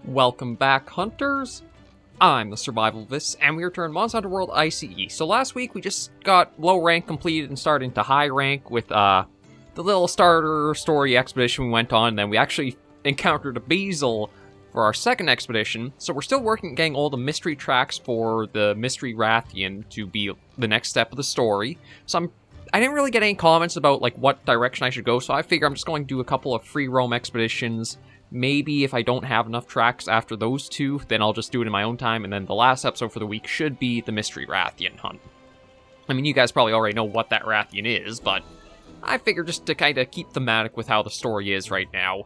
Welcome back, hunters. I'm the SurvivalVis, and we return Monster Hunter World I.C.E. So last week we just got low rank completed and started into high rank with the little starter story expedition we went on, and then we actually encountered a Basil for our second expedition. So we're still working at getting all the mystery tracks for the mystery Rathian to be the next step of the story. So I didn't really get any comments about like what direction I should go, so I figure I'm just going to do a couple of free roam expeditions. Maybe if I don't have enough tracks after those two, then I'll just do it in my own time, and then the last episode for the week should be the mystery Rathian hunt. I mean, you guys probably already know what that Rathian is, but I figure just to kind of keep thematic with how the story is right now,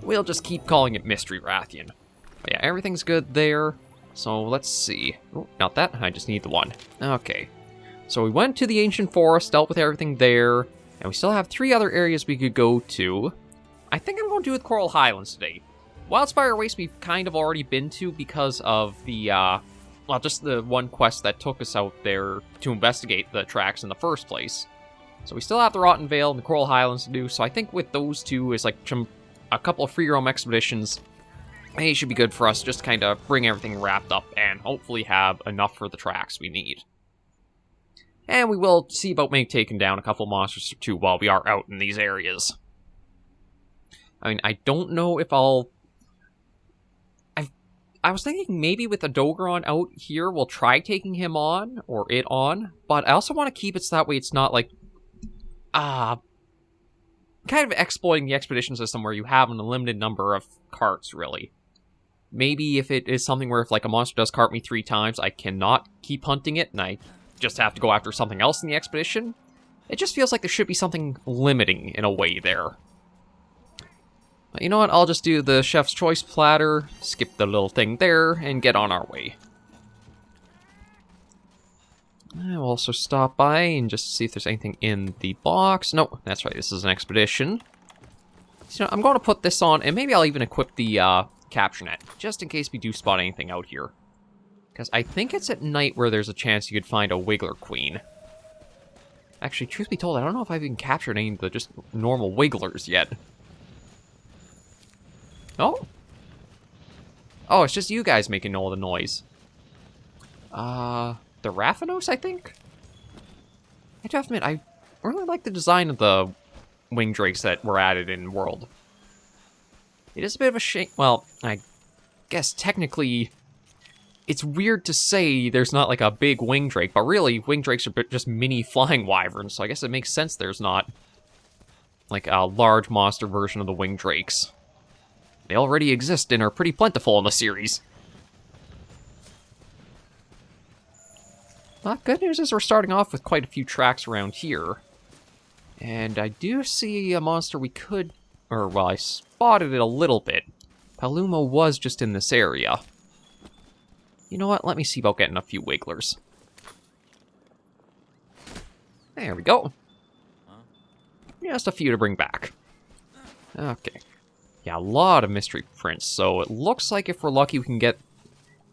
we'll just keep calling it mystery Rathian. But yeah, everything's good there, so let's see. Oh, not that, I just need the one. Okay, so we went to the ancient forest, dealt with everything there, and we still have 3 other areas we could go to. I think I'm going to do with Coral Highlands today. Wildspire Waste we've kind of already been to because of the, well, just the one quest that took us out there to investigate the tracks in the first place. So we still have the Rotten Vale and the Coral Highlands to do, so I think with those two is like a couple of free roam expeditions, it should be good for us just to kind of bring everything wrapped up and hopefully have enough for the tracks we need. And we will see about maybe taking down a couple monsters or two while we are out in these areas. I mean, I don't know if I was thinking maybe with the Dogron out here, we'll try taking him on, or it on, but I also want to keep it so that way it's not like, kind of exploiting the expedition system where you have an unlimited number of carts, really. Maybe if it is something where if like a monster does cart me 3 times, I cannot keep hunting it, and I just have to go after something else in the expedition. It just feels like there should be something limiting in a way there. But you know what, I'll just do the Chef's Choice platter, skip the little thing there, and get on our way. I'll also stop by and just see if there's anything in the box. No, that's right, this is an expedition. So I'm going to put this on, and maybe I'll even equip the capture net, just in case we do spot anything out here. Because I think it's at night where there's a chance you could find a Wiggler Queen. Actually, truth be told, I don't know if I've even captured any of the just normal Wigglers yet. Oh. Oh, it's just you guys making all the noise. The Raphanos, I think? I have to admit, I really like the design of the wing drakes that were added in World. It is a bit of a shame. Well, I guess technically, it's weird to say there's not like a big wing drake, but really, wing drakes are just mini flying wyverns, so I guess it makes sense there's not like a large monster version of the wing drakes. They already exist and are pretty plentiful in the series. Well, good news is we're starting off with quite a few tracks around here. And I do see a monster we could... Or, well, I spotted it a little bit. Paloma was just in this area. You know what? Let me see about getting a few Wigglers. There we go. Just a few to bring back. Okay. Yeah, a lot of mystery prints, so it looks like if we're lucky we can get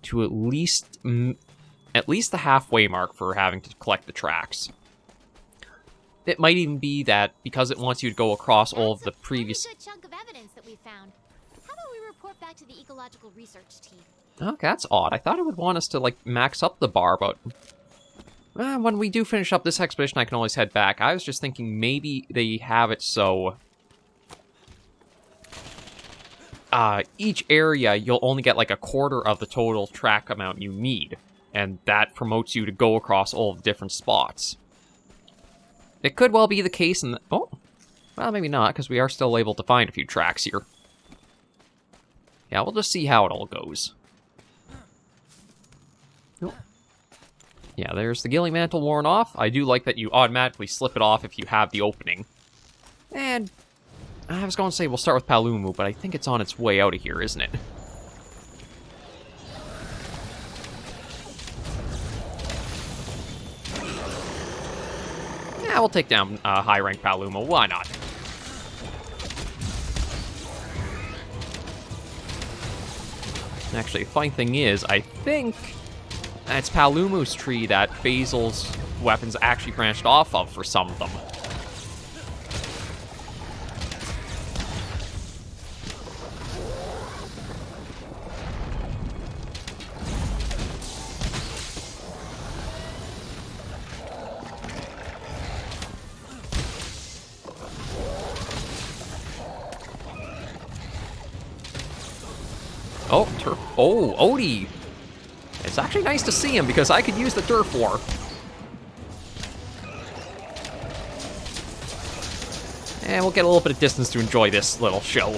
to at least the halfway mark for having to collect the tracks. It might even be that because it wants you to go across all of the previous... That's a good chunk of evidence that we found. How about we report back to the ecological research team? Okay, that's odd. I thought it would want us to, like, max up the bar, but... when we do finish up this expedition, I can always head back. I was just thinking maybe they have it so... each area, you'll only get like a quarter of the total track amount you need, and that promotes you to go across all the different spots. It could well be the case in the... Oh, well, maybe not, because we are still able to find a few tracks here. Yeah, we'll just see how it all goes. Oh. Yeah, there's the Gilly Mantle worn off. I do like that you automatically slip it off if you have the opening. And... I was going to say we'll start with Palumu, but I think it's on its way out of here, isn't it? Yeah, we'll take down high-rank Palumu. Why not? Actually, the funny thing is, I think it's Palumu's tree that Basil's weapons actually branched off of for some of them. Oh, turf. Oh, Odie. It's actually nice to see him because I could use the turf war. And we'll get a little bit of distance to enjoy this little show.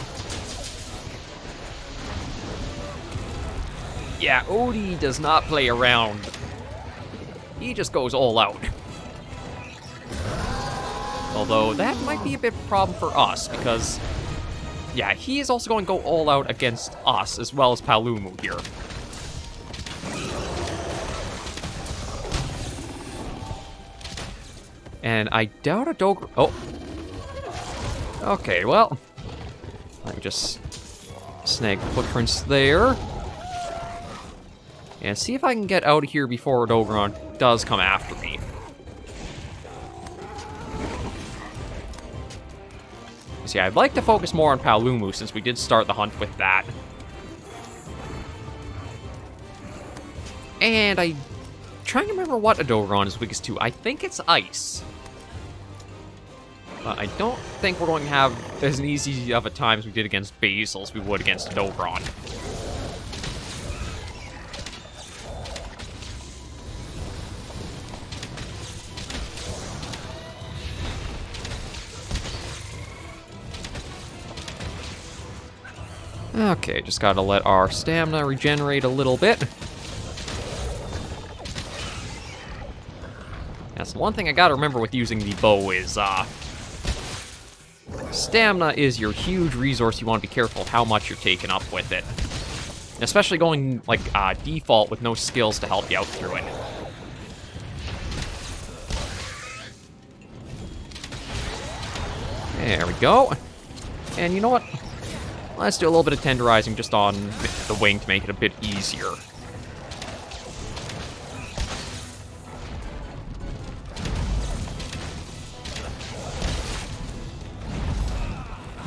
Yeah, Odie does not play around. He just goes all out. Although, that might be a bit of a problem for us, because... yeah, he is also going to go all out against us, as well as Palumu here. And I doubt a Dogre... oh. Okay, well... let me just snag the footprints there. And see if I can get out of here before Dogron does come after me. See, I'd like to focus more on Palumu since we did start the hunt with that. And I'm trying to remember what a Dogron is weakest to. I think it's ice. But I don't think we're going to have as easy of a time as we did against Basil as we would against a Dogron. Okay, just gotta let our stamina regenerate a little bit. That's one thing I gotta remember with using the bow is, stamina is your huge resource. You want to be careful of how much you're taking up with it. Especially going, like, default with no skills to help you out through it. There we go. And you know what? Let's do a little bit of tenderizing just on the wing to make it a bit easier.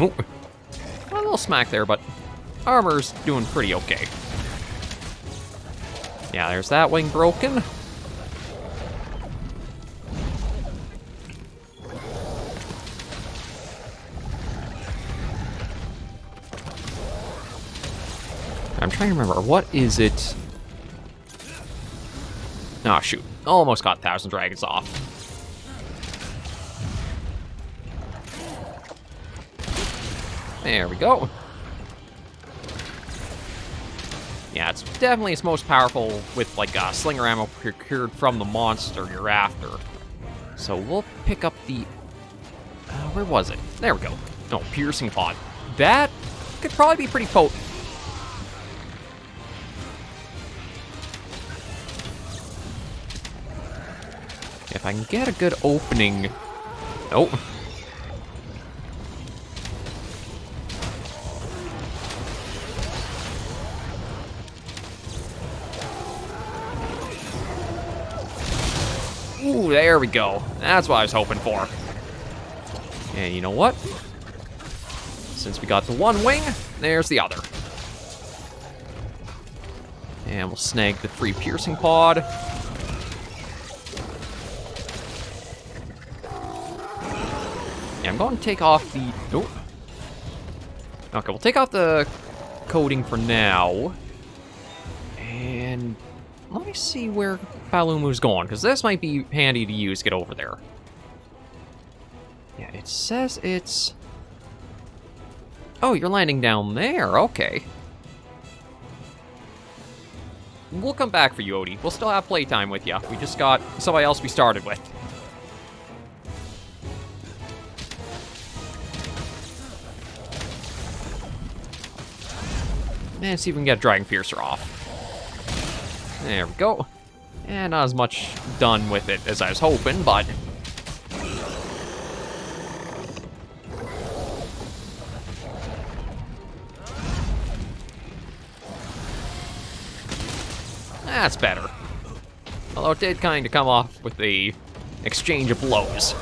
Ooh. A little smack there, but armor's doing pretty okay. Yeah, there's that wing broken. I'm trying to remember, what is it? Oh, shoot. Almost got 1,000 Dragons off. There we go. Yeah, it's definitely its most powerful with, like, slinger ammo procured from the monster you're after. So we'll pick up the... where was it? There we go. No, piercing pod. That could probably be pretty potent. If I can get a good opening... oh. Ooh, there we go. That's what I was hoping for. And you know what? Since we got the one wing, there's the other. And we'll snag the free piercing pod. Yeah, I'm going to take off the... oh. Okay, we'll take off the coating for now. And let me see where Palumu's going, because this might be handy to use to get over there. Yeah, it says it's... oh, you're landing down there. Okay. We'll come back for you, Odie. We'll still have playtime with you. We just got somebody else we started with. And see if we can get a Dragon Piercer off. There we go. And not as much done with it as I was hoping, but... that's better. Although it did kind of come off with the exchange of blows.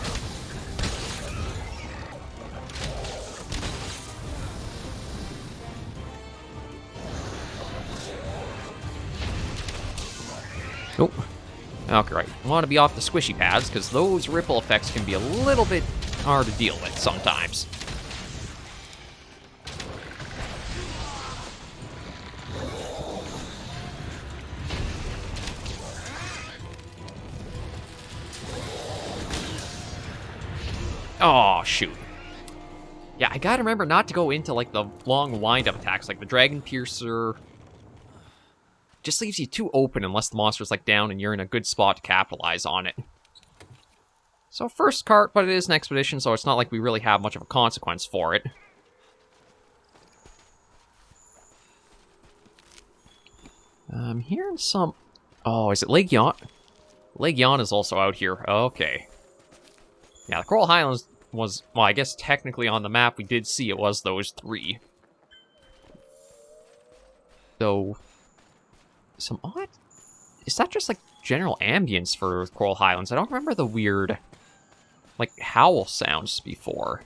Oh, okay, right. I want to be off the squishy pads, because those ripple effects can be a little bit hard to deal with sometimes. Oh, shoot. Yeah, I gotta remember not to go into, like, the long wind-up attacks, like the Dragon Piercer. Just leaves you too open unless the monster's, like, down and you're in a good spot to capitalize on it. So, first cart, but it is an expedition, so it's not like we really have much of a consequence for it. I'm hearing some... Oh, is it Legion? Legion is also out here. Okay. Yeah, the Coral Highlands was... Well, I guess technically on the map we did see it was those three. So... Some odd... Is that just, like, general ambience for Coral Highlands? I don't remember the weird... like, howl sounds before.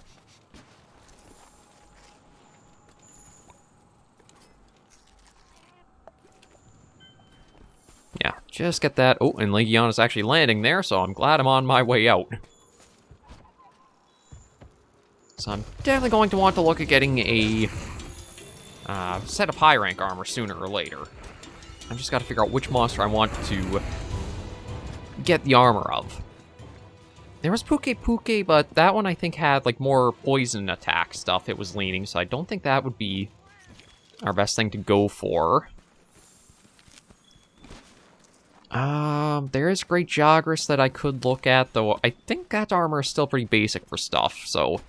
Yeah, just get that. Oh, and Legion is actually landing there, so I'm glad I'm on my way out. So I'm definitely going to want to look at getting a set of high rank armor sooner or later. I've just got to figure out which monster I want to get the armor of. There was Puke, but that one I think had like more poison attack stuff it was leaning, so I don't think that would be our best thing to go for. There is Great Jagras that I could look at, though I think that armor is still pretty basic for stuff, so...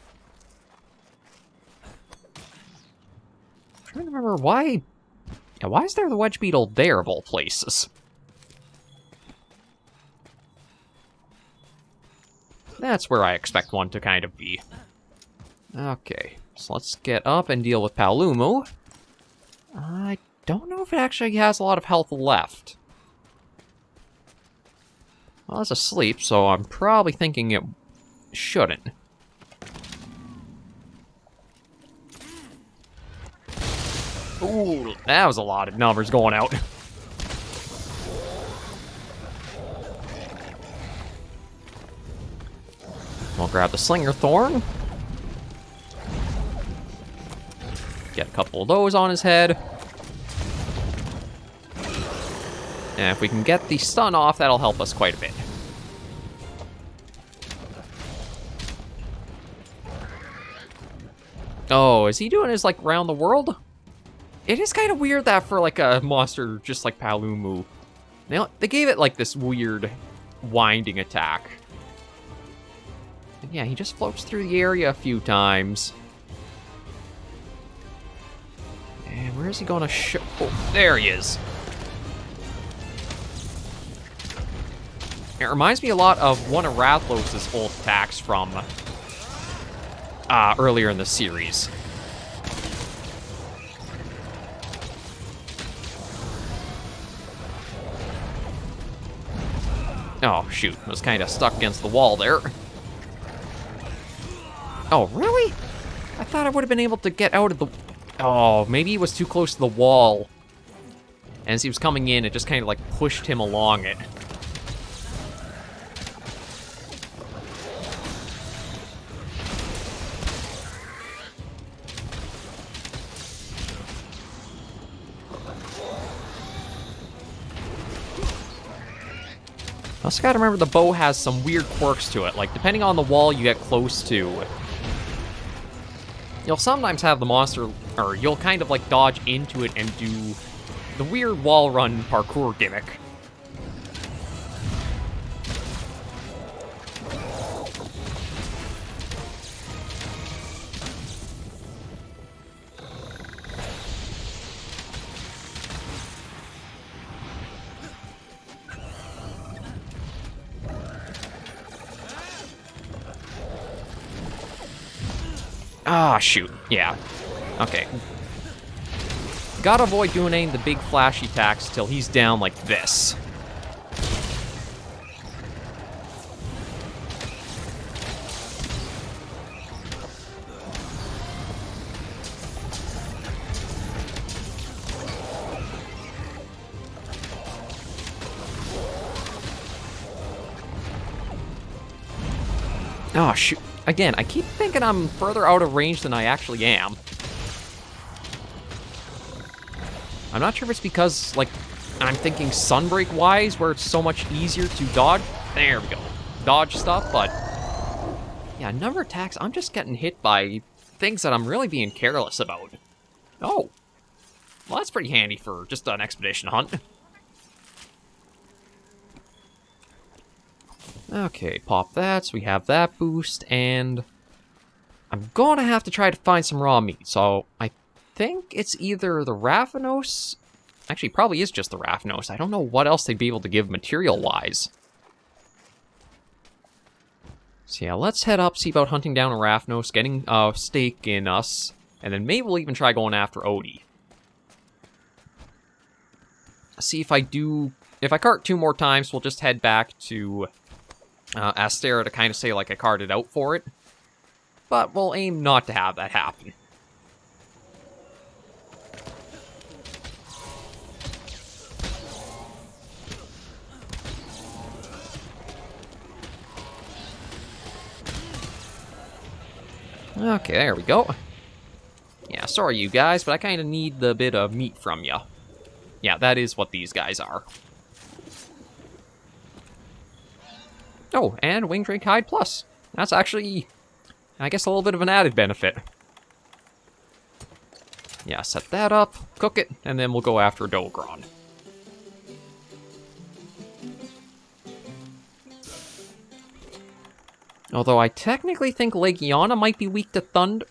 I'm trying to remember why... Yeah, why is there the Wedge Beetle there, of all places? That's where I expect one to kind of be. Okay, so let's get up and deal with Palumu. I don't know if it actually has a lot of health left. Well, it's asleep, so I'm probably thinking it shouldn't. Ooh, that was a lot of numbers going out. We'll grab the Slinger Thorn. Get a couple of those on his head. And if we can get the stun off, that'll help us quite a bit. Oh, is he doing his, like, round the world? It is kind of weird that for, like, a monster just like Palumu. They gave it, like, this weird winding attack. And yeah, he just floats through the area a few times. And where is he going to show? Oh, there he is. It reminds me a lot of one of Rathlos's old attacks from earlier in the series. Oh, shoot. I was kind of stuck against the wall there. Oh, really? I thought I would have been able to get out of the... Oh, maybe he was too close to the wall. And as he was coming in, it just kind of, like, pushed him along it. Also gotta remember the bow has some weird quirks to it. Like, depending on the wall you get close to, you'll sometimes have the monster, or you'll kind of, like, dodge into it and do the weird wall run parkour gimmick. Ah, shoot. Yeah. Okay. Gotta avoid doing any of the big flashy attacks till he's down like this. Oh, shoot. Again, I keep thinking I'm further out of range than I actually am. I'm not sure if it's because, like, I'm thinking Sunbreak-wise, where it's so much easier to dodge. There we go. Dodge stuff, but Yeah, number of attacks, I'm just getting hit by things that I'm really being careless about. Oh. Well, that's pretty handy for just an expedition hunt. Okay, pop that, so we have that boost, and I'm gonna have to try to find some raw meat, so I think it's either the Rathanos. Actually, probably is just the Rathanos. I don't know what else they'd be able to give material-wise. So yeah, let's head up, see about hunting down a Rathanos, getting a steak in us, and then maybe we'll even try going after Odie. See if I cart 2 more times, we'll just head back to Astera to kind of say like I carted out for it. But we'll aim not to have that happen. Okay, there we go. Yeah, sorry you guys, but I kind of need the bit of meat from you. Yeah, that is what these guys are. Oh, and Wing Drake Hide Plus. That's actually, I guess, a little bit of an added benefit. Yeah, set that up, cook it, and then we'll go after Dogron. Although I technically think Legiana might be weak to thunder.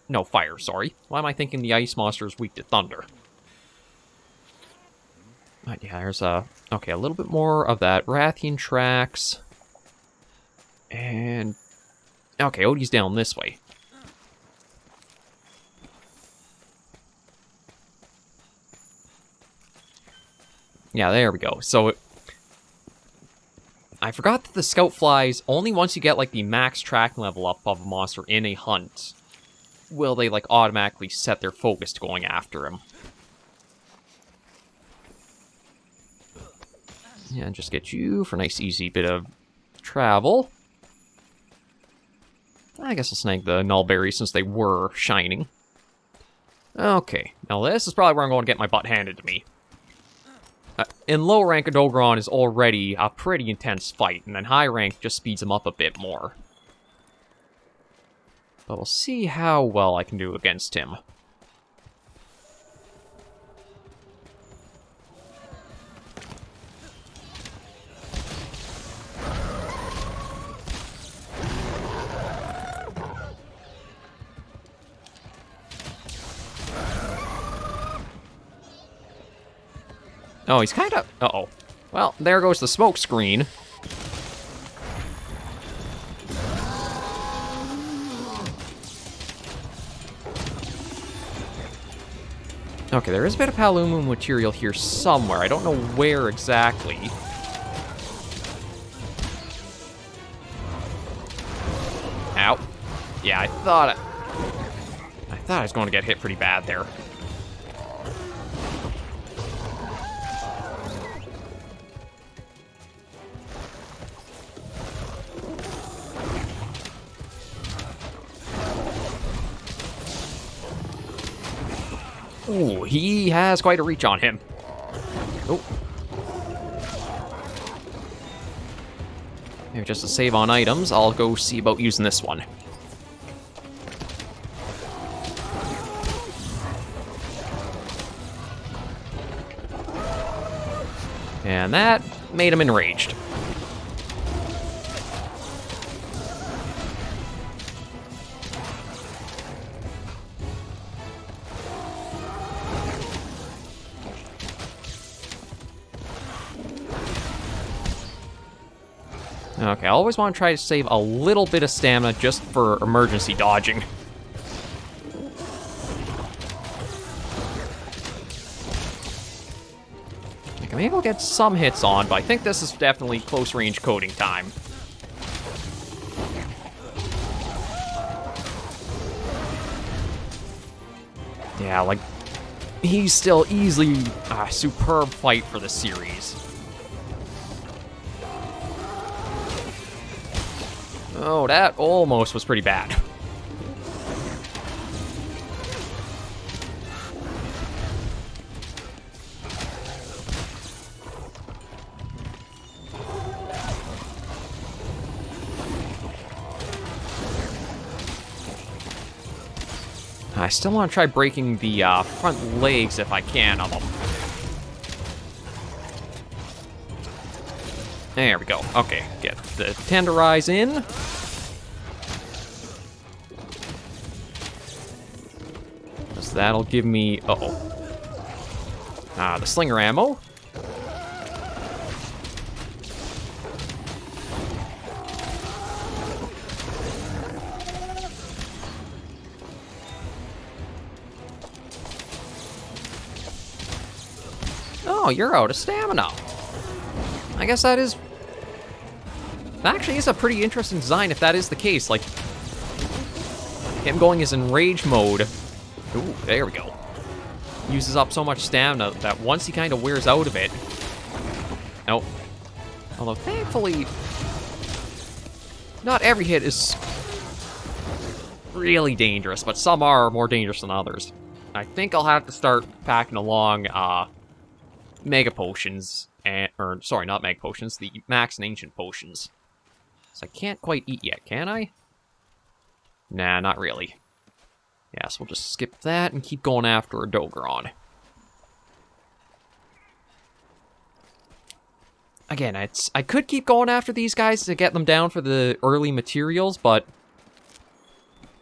No, fire, sorry. Why am I thinking the ice monster is weak to thunder? But yeah, there's okay, a little bit more of that Rathian tracks. And okay, Odie's down this way. Yeah, there we go. So I forgot that the scout flies only once you get like the max tracking level up of a monster in a hunt will they like automatically set their focus to going after him. Yeah, and just get you for a nice easy bit of travel. I guess I'll snag the nullberries since they were shining. Okay, now this is probably where I'm going to get my butt handed to me. In low rank, a Dogron is already a pretty intense fight, and then high rank just speeds him up a bit more. But we'll see how well I can do against him. Oh, he's kind of... Uh-oh. Well, there goes the smoke screen. Okay, there is a bit of Palumu material here somewhere. I don't know where exactly. Ow. Yeah, I thought I was going to get hit pretty bad there. Ooh, he has quite a reach on him. Oh. Maybe just to save on items, I'll go see about using this one. And that made him enraged. Okay, I always want to try to save a little bit of stamina just for emergency dodging. Okay, maybe I'll get some hits on, but I think this is definitely close range coding time. Yeah, like, he's still easily a superb fight for the series. Oh, that almost was pretty bad. I still want to try breaking the front legs if I can of them. There we go. Okay, get the tenderize in. So that'll give me... Uh-oh. The slinger ammo. Oh, you're out of stamina. I guess that is... That actually is a pretty interesting design if that is the case. Like, him going as in rage mode. Ooh, there we go. Uses up so much stamina that once he kind of wears out of it... Nope. Although, thankfully... Not every hit is... really dangerous, but some are more dangerous than others. I think I'll have to start packing along, Mega Potions, or, sorry, not Mega Potions, the Max and Ancient Potions. So I can't quite eat yet, can I? Nah, not really. Yeah, so we'll just skip that and keep going after a Dogron. Again, I could keep going after these guys to get them down for the early materials, but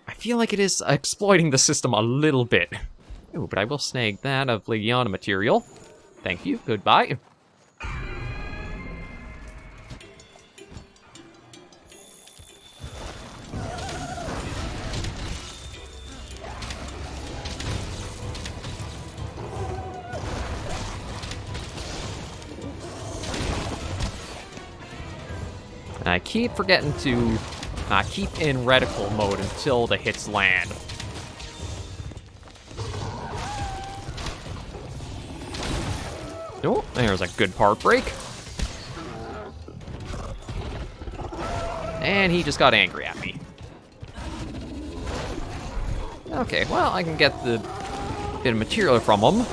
I feel like it is exploiting the system a little bit. Ooh, but I will snag that of Legiana material. Thank you, goodbye. I keep forgetting to keep in reticle mode until the hits land. Oh, there's a good part break. And he just got angry at me. Okay, well, I can get the bit of material from him.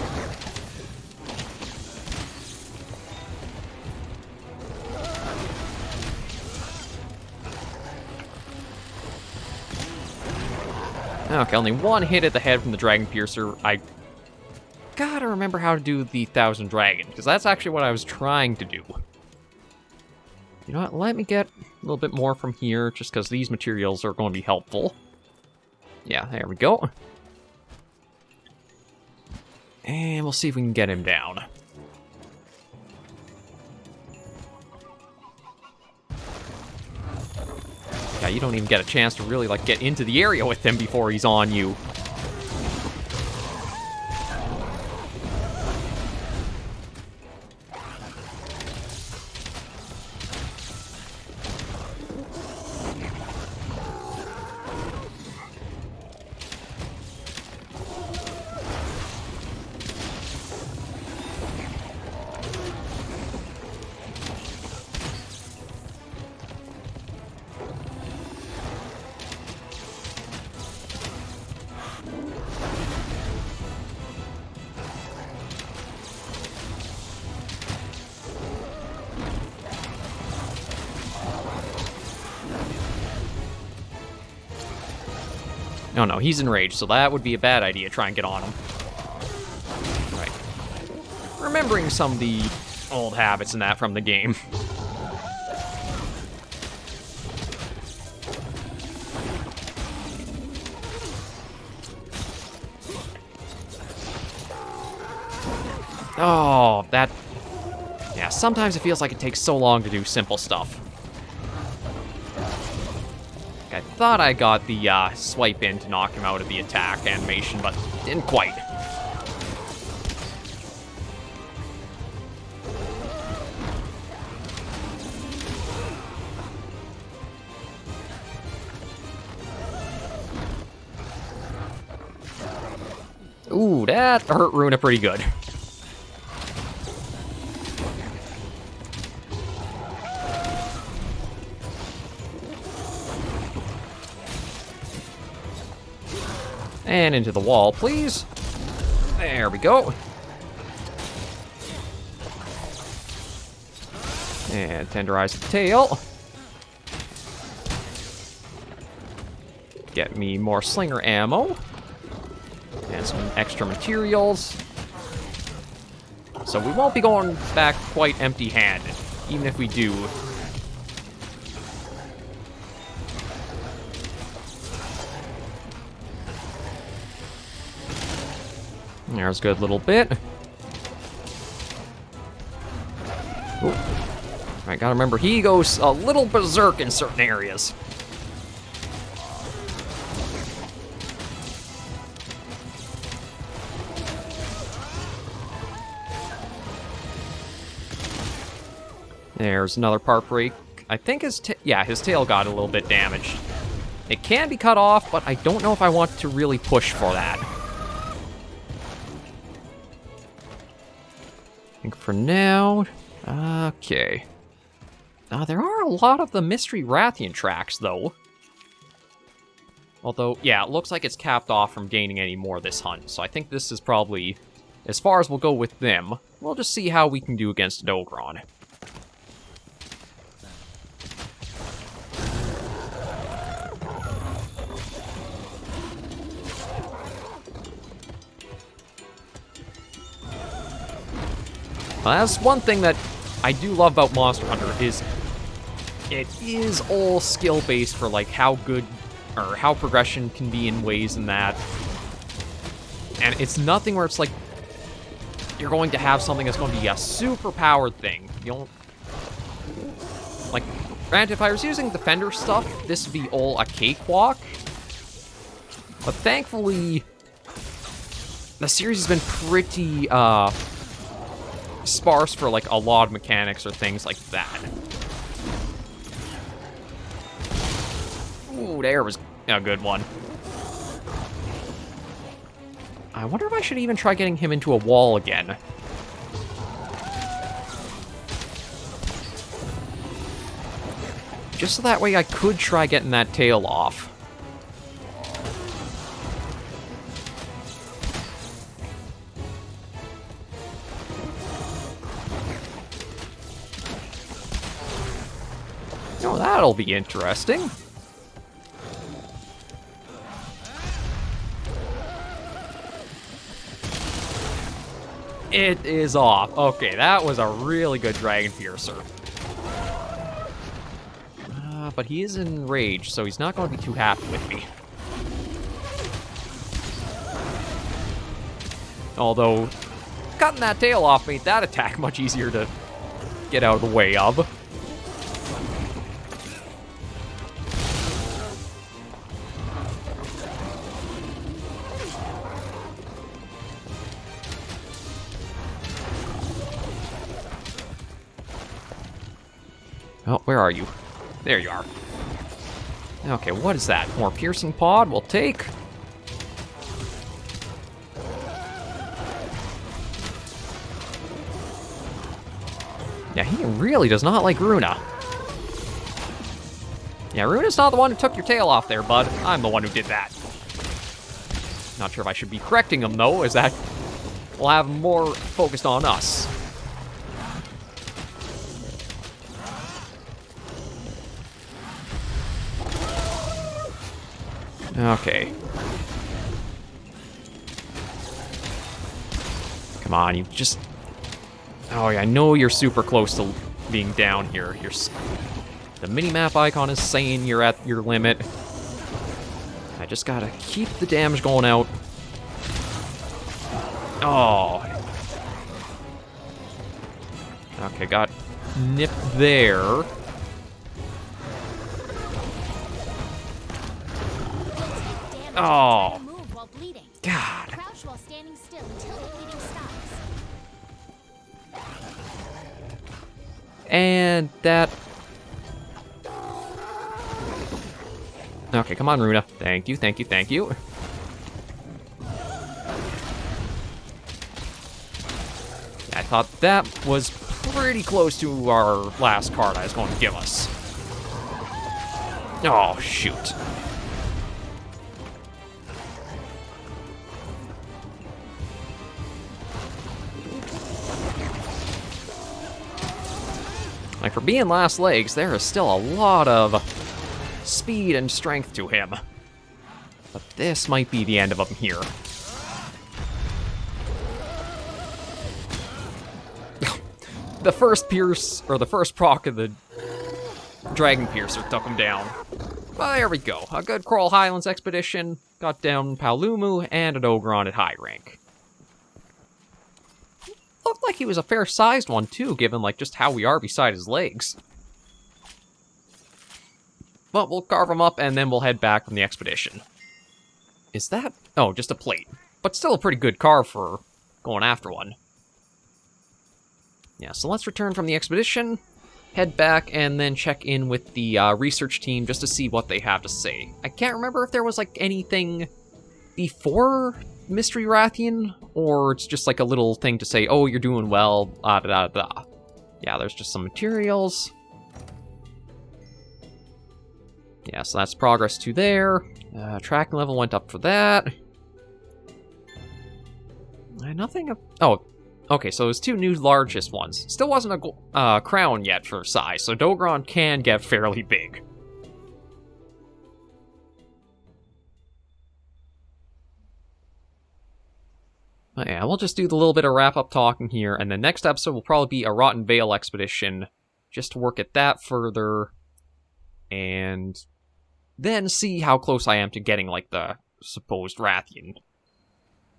Okay, only one hit at the head from the Dragon Piercer. I gotta remember how to do the 1000 Dragon, because that's actually what I was trying to do. You know what, let me get a little bit more from here, just because these materials are going to be helpful. Yeah, there we go. And we'll see if we can get him down. Yeah, you don't even get a chance to really, like, get into the area with him before he's on you. No, he's enraged, so that would be a bad idea, try and get on him. Right. Remembering some of the old habits and that from the game. Oh, that... Yeah, sometimes it feels like it takes so long to do simple stuff. I thought I got the swipe in to knock him out of the attack animation, but didn't quite. Ooh, that hurt Runa pretty good. And into the wall, please. There we go. And tenderize the tail. Get me more slinger ammo. Get some extra materials. So we won't be going back quite empty-handed, even if we do. There's a good little bit. Ooh. I gotta remember, he goes a little berserk in certain areas. There's another part break. I think his tail got a little bit damaged. It can be cut off, but I don't know if I want to really push for that. I think for now, okay. There are a lot of the mystery Rathian tracks, though. Although, yeah, it looks like it's capped off from gaining any more this hunt, so I think this is probably as far as we'll go with them. We'll just see how we can do against Dogron. Well, that's one thing that I do love about Monster Hunter is it is all skill-based for like how good or how progression can be in ways in that. And it's nothing where it's like you're going to have something that's going to be a super powered thing. You don't like, granted, if I was using Defender stuff, this would be all a cakewalk. But thankfully, the series has been pretty sparse for like a lot of mechanics or things like that. Ooh, there was a good one. I wonder if I should even try getting him into a wall again. Just so that way I could try getting that tail off. Oh, that'll be interesting. It is off. Okay, that was a really good Dragon Piercer. But he is enraged, so he's not going to be too happy with me. Although, cutting that tail off made that attack much easier to get out of the way of. Oh, where are you? There you are. Okay, what is that? More piercing pod? We'll take. Yeah, he really does not like Runa. Yeah, Runa's not the one who took your tail off there, bud. I'm the one who did that. Not sure if I should be correcting him, though, as that will have him more focused on us. Okay. Come on, you just... Oh, yeah, I know you're super close to being down here. The mini-map icon is saying you're at your limit. I just gotta keep the damage going out. Oh. Okay, got nipped there. Oh. God. Crouch while standing still until the bleeding stops. And that... Okay, come on, Runa. Thank you, thank you, thank you. I thought that was pretty close to our last card I was going to give us. Oh, shoot. Like, for being last legs, there is still a lot of speed and strength to him. But this might be the end of him here. the first proc of the Dragon Piercer took him down. Well, there we go. A good Coral Highlands expedition. Got down Palumu and an Ogron at high rank. Looked like he was a fair-sized one, too, given, like, just how we are beside his legs. But we'll carve him up, and then we'll head back from the expedition. Is that... Oh, just a plate. But still a pretty good carve for going after one. Yeah, so let's return from the expedition, head back, and then check in with the research team just to see what they have to say. I can't remember if there was, like, anything before Mystery Rathian, or it's just like a little thing to say, oh, you're doing well, da-da-da-da. Yeah, there's just some materials. Yeah, so that's progress to there. Tracking level went up for that. Nothing... Oh, okay, so there's 2 new largest ones. Still wasn't a crown yet for size, so Dogron can get fairly big. But yeah, we'll just do the little bit of wrap-up talking here, and the next episode will probably be a Rotten Vale expedition, just to work at that further, and then see how close I am to getting, like, the supposed Rathian.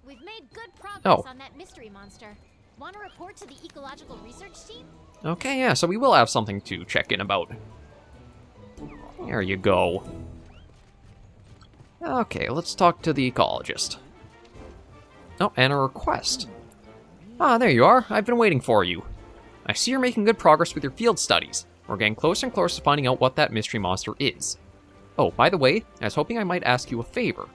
We've made good progress on that mystery monster. Want to report to the ecological research team? Okay, yeah, so we will have something to check in about. There you go. Okay, let's talk to the ecologist. Oh, and a request. Ah, there you are. I've been waiting for you. I see you're making good progress with your field studies. We're getting closer and closer to finding out what that mystery monster is. Oh, by the way, I was hoping I might ask you a favor.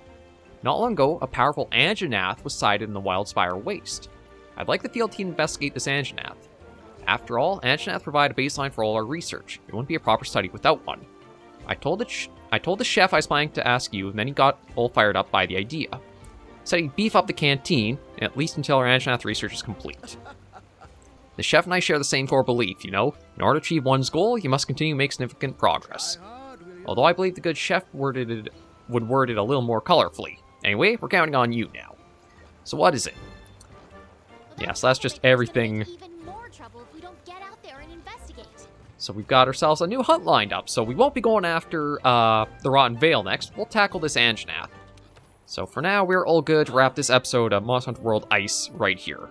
Not long ago, a powerful Anjanath was sighted in the Wildspire Waste. I'd like the field team to investigate this Anjanath. After all, Anjanath provide a baseline for all our research. It wouldn't be a proper study without one. I told the chef I was planning to ask you, and then he got all fired up by the idea. Said he'd beef up the canteen, at least until our Anjanath research is complete. The chef and I share the same core belief, you know. In order to achieve one's goal, you must continue to make significant progress. Although I believe the good chef would word it a little more colorfully. Anyway, we're counting on you now. So what is it? Yeah, so that's just everything. Even more trouble if we don't get out there and investigate. So we've got ourselves a new hunt lined up, so we won't be going after the Rotten Vale next. We'll tackle this Anjanath. So for now, we're all good to wrap this episode of Monster Hunter World I.C.E. right here.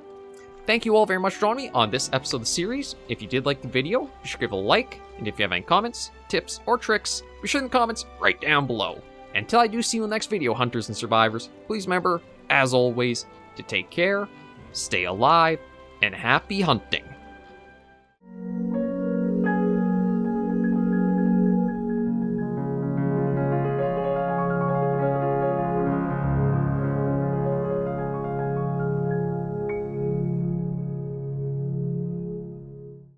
Thank you all very much for joining me on this episode of the series. If you did like the video, be sure to give it a like, and if you have any comments, tips, or tricks, be sure in the comments right down below. Until I do see you in the next video, hunters and survivors, please remember, as always, to take care, stay alive, and happy hunting.